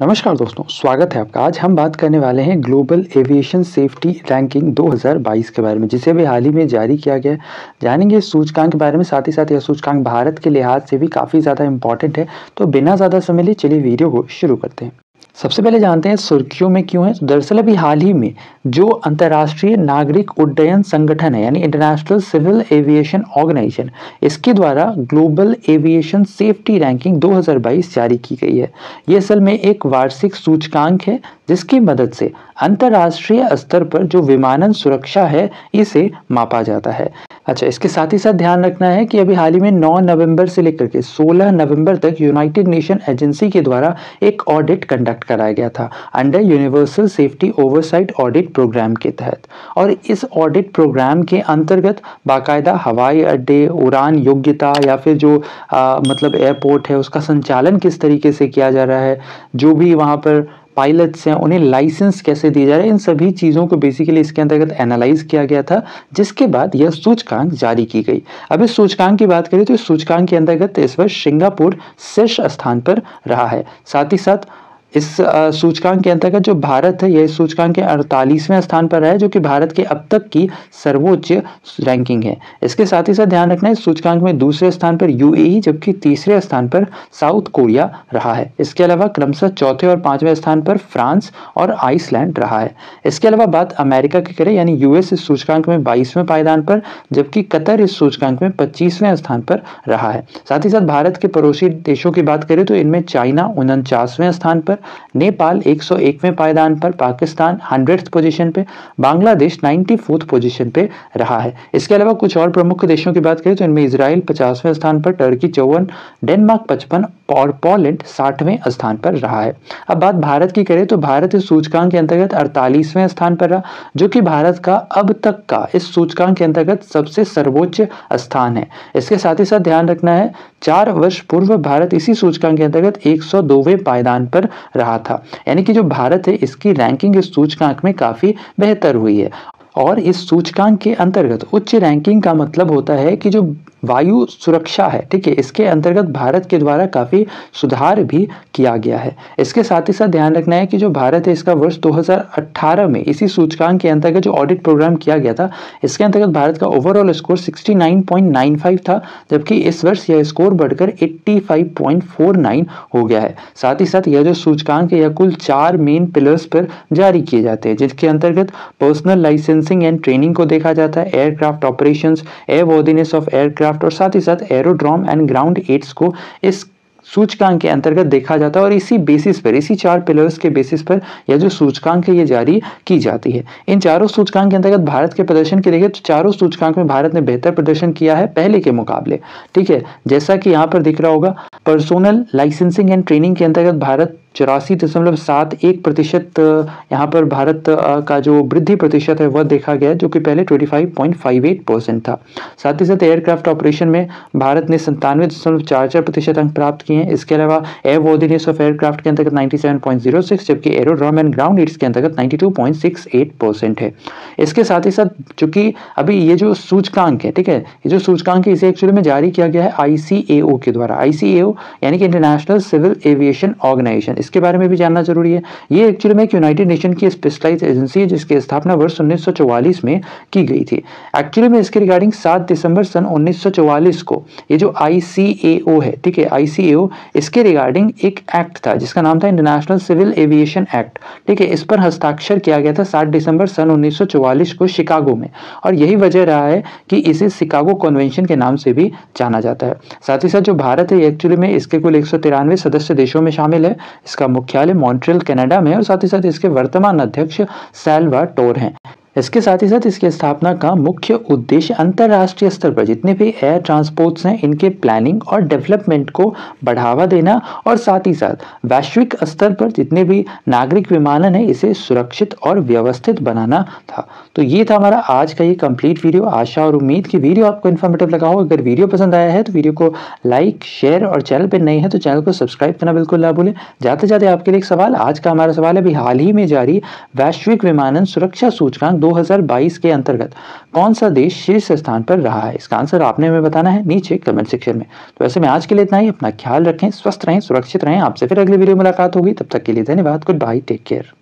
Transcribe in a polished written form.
नमस्कार दोस्तों, स्वागत है आपका। आज हम बात करने वाले हैं ग्लोबल एविएशन सेफ्टी रैंकिंग 2022 के बारे में, जिसे अभी हाल ही में जारी किया गया है। जानेंगे इस सूचकांक के बारे में, साथ ही साथ यह सूचकांक भारत के लिहाज से भी काफ़ी ज़्यादा इंपॉर्टेंट है। तो बिना ज़्यादा समय लिए चलिए वीडियो को शुरू करते हैं। सबसे पहले जानते हैं सुर्खियों में क्यों है। तो दरअसल अभी हाल ही में जो अंतर्राष्ट्रीय नागरिक उड्डयन संगठन है, यानी इंटरनेशनल सिविल एविएशन ऑर्गेनाइजेशन, इसके द्वारा ग्लोबल एविएशन सेफ्टी रैंकिंग 2022 जारी की गई है। ये असल में एक वार्षिक सूचकांक है जिसकी मदद से अंतर्राष्ट्रीय स्तर पर जो विमानन सुरक्षा है इसे मापा जाता है। अच्छा, इसके साथ ही साथ ध्यान रखना है कि अभी हाल ही में 9 नवंबर से लेकर के 16 नवंबर तक यूनाइटेड नेशन एजेंसी के द्वारा एक ऑडिट कंडक्ट कराया गया था under universal safety oversight audit programme के तहत। और इस ऑडिट प्रोग्राम के अंतर्गत बाकायदा हवाई अड्डे, उड़ान योग्यता या फिर जो मतलब एयरपोर्ट है उसका संचालन किस तरीके से किया जा रहा है, जो भी वहाँ पर पायलट्स हैं उन्हें लाइसेंस कैसे दिए जा रहे हैं, इन सभी चीज़ों को बेसिकली इसके अंतर्गत एनालाइज किया गया था, जिसके बाद यह सूचकांक जारी की गई। अब इस सूचकांक की बात करें तो इस सूचकांक के अंतर्गत इस वर्ष सिंगापुर शीर्ष स्थान पर रहा है। साथ ही साथ इस सूचकांक के अंतर्गत जो भारत है यह इस सूचकांक के 48वें स्थान पर है, जो कि भारत के अब तक की सर्वोच्च रैंकिंग है। इसके साथ ही साथ ध्यान रखना है इस सूचकांक में दूसरे स्थान पर यूएई, जबकि तीसरे स्थान पर साउथ कोरिया रहा है। इसके अलावा क्रमशः चौथे और पांचवें स्थान पर फ्रांस और आइसलैंड रहा है। इसके अलावा बात अमेरिका की करें, यानी यूएस इस सूचकांक में 22वें पायदान पर, जबकि कतर इस सूचकांक में 25वें स्थान पर रहा है। साथ ही साथ भारत के पड़ोसी देशों की बात करें तो इनमें चाइना 49वें स्थान पर, नेपाल 101वें पायदान पर, पाकिस्तान 100th पोजीशन पे, बांग्लादेश 94th पोजीशन पे रहा है। इसके अलावा कुछ और प्रमुख देशों की बात करें तो इनमें इजराइल 50वें स्थान पर, टर्की 54, डेनमार्क 55 और पोलैंड 60वें स्थान पर रहा है। अब बात भारत की करें तो भारत इस सूचकांक के अंतर्गत 48वें स्थान पर रहा, जो कि भारत का अब तक का इस सूचकांक के अंतर्गत सबसे सर्वोच्च स्थान है। इसके साथ ही साथ ध्यान रखना है 4 वर्ष पूर्व भारत इसी सूचकांक के अंतर्गत 102वें पायदान पर रहा था, यानी कि जो भारत है इसकी रैंकिंग इस सूचकांक में काफी बेहतर हुई है। और इस सूचकांक के अंतर्गत उच्च रैंकिंग का मतलब होता है कि जो वायु सुरक्षा है, ठीक है, इसके अंतर्गत भारत के द्वारा काफी सुधार भी किया गया है। इसके साथ ही साथ ध्यान रखना है कि जो भारत है इसका वर्ष 2018 में इसी सूचकांक के अंतर्गत जो ऑडिट प्रोग्राम किया गया था, इसके अंतर्गत भारत का ओवरऑल स्कोर 69.95 था, जबकि इस वर्ष यह स्कोर बढ़कर 85.49 हो गया है। साथ ही साथ यह जो सूचकांक है यह कुल 4 मेन पिलर्स पर जारी किए जाते हैं, जिसके अंतर्गत पर्सनल लाइसेंसिंग एंड ट्रेनिंग को देखा जाता है, एयरक्राफ्ट ऑपरेशंस, एयरवॉर्दीनेस ऑफ एयरक्राफ्ट और साथ ही साथ एरोड्रोम एंड ग्राउंड एड्स को इस सूचकांक के अंतर्गत देखा जाता है। और इसी बेसिस पर, इसी 4 पिलर्स के बेसिस पर यह जो सूचकांक है ये जारी की जाती है। इन चारों सूचकांक के अंतर्गत भारत के प्रदर्शन की देखें तो चारों सूचकांक में भारत ने बेहतर प्रदर्शन किया है पहले के मुकाबले, ठीक है। जैसा कि यहाँ पर दिख रहा होगा, पर्सनल लाइसेंसिंग एंड ट्रेनिंग के अंतर्गत भारत 84.71% यहाँ पर भारत का जो वृद्धि प्रतिशत है वह देखा गया, जो कि पहले 25.58% था। साथ ही साथ एयरक्राफ्ट ऑपरेशन में भारत ने 97.44% अंक प्राप्त किए हैं। इसके अलावा एयरवॉर्दीनेस ऑफ एयरक्राफ्ट के अंतर्गत 97.06, जबकि एरोड्रोम एंड ग्राउंड एड्स के अंतर्गत 92.68% है। इसके साथ ही साथ चूंकि अभी ये जो सूचकांक है, ठीक है, ये जो सूचकांक है इसे एक्चुअली में जारी किया गया है ICAO के द्वारा। ICAO यानी कि इंटरनेशनल सिविल एविएशन ऑर्गेनाइजेशन, इसके बारे में भी जानना जरूरी है। ये एक्चुअली में एक यूनाइटेड नेशन की स्पेशलाइज्ड एजेंसी है जिसकी स्थापना वर्ष 1944 में की गई थी। एक्चुअली में इसके रिगार्डिंग 7 दिसंबर सन 1944 को ये जो ICAO है, ठीक है, ICAO, इसके रिगार्डिंग एक एक्ट था जिसका नाम था इंटरनेशनल सिविल एविएशन एक्ट, ठीक है। इस पर हस्ताक्षर किया गया था 7 दिसंबर सन 1944 को शिकागो में, और यही वजह रहा है कि इसे शिकागो कन्वेंशन के नाम से भी जाना जाता है। साथ ही साथ जो भारत है एक्चुअली में इसके कुल 193 सदस्य देशों में शामिल है। इसका मुख्यालय मॉन्ट्रियल कनाडा में है और साथ ही साथ इसके वर्तमान अध्यक्ष साल्वाटोर हैं। इसके साथ ही साथ इसकी स्थापना का मुख्य उद्देश्य अंतर्राष्ट्रीय स्तर पर जितने भी एयर ट्रांसपोर्ट्स हैं इनके प्लानिंग और डेवलपमेंट को बढ़ावा देना, और साथ ही साथ वैश्विक स्तर पर जितने भी नागरिक विमानन है इसे सुरक्षित और व्यवस्थित बनाना था। तो ये था हमारा आज का ये कंप्लीट वीडियो। आशा और उम्मीद कि वीडियो आपको इन्फॉर्मेटिव लगा हो। अगर वीडियो पसंद आया है तो वीडियो को लाइक, शेयर और चैनल पर नए हैं तो चैनल को सब्सक्राइब करना बिल्कुल ना भूलें। जाते जाते आपके लिए एक सवाल। आज का हमारा सवाल है, अभी हाल ही में जारी वैश्विक विमानन सुरक्षा सूचकांक 2022 के अंतर्गत कौन सा देश शीर्ष स्थान पर रहा है? इसका आंसर आपने हमें बताना है नीचे कमेंट सेक्शन में। तो ऐसे में आज के लिए इतना ही। अपना ख्याल रखें, स्वस्थ रहें, सुरक्षित रहें। आपसे फिर अगली वीडियो मुलाकात होगी, तब तक के लिए धन्यवाद। Goodbye, take care.